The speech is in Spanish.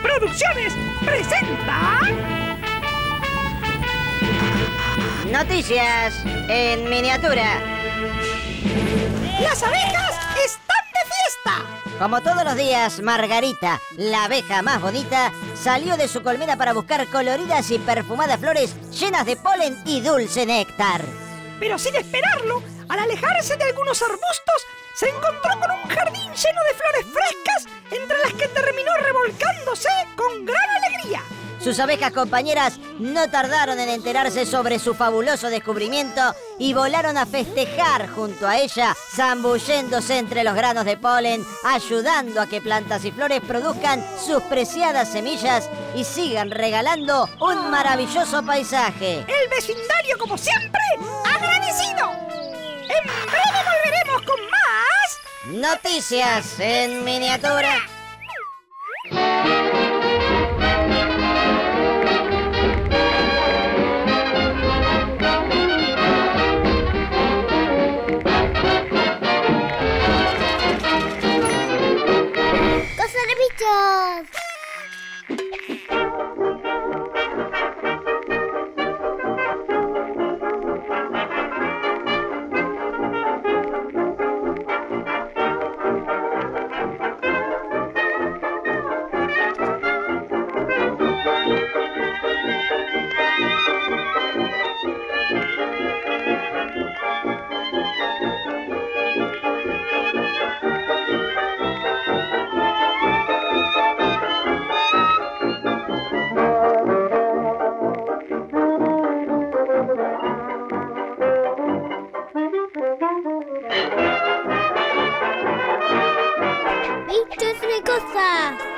Producciones presenta... Noticias en miniatura. ¡Las abejas están de fiesta! Como todos los días, Margarita, la abeja más bonita, salió de su colmena para buscar coloridas y perfumadas flores llenas de polen y dulce néctar. Pero sin esperarlo, al alejarse de algunos arbustos, se encontró con un jardín lleno de flores frescas, entre las que terminó revolcándose con gran alegría. Sus abejas compañeras no tardaron en enterarse sobre su fabuloso descubrimiento y volaron a festejar junto a ella, zambulléndose entre los granos de polen, ayudando a que plantas y flores produzcan sus preciadas semillas y sigan regalando un maravilloso paisaje. El vecindario, como siempre, agradecido. En breve volveremos con más... Noticias en miniatura. ¡Bichos de cosas!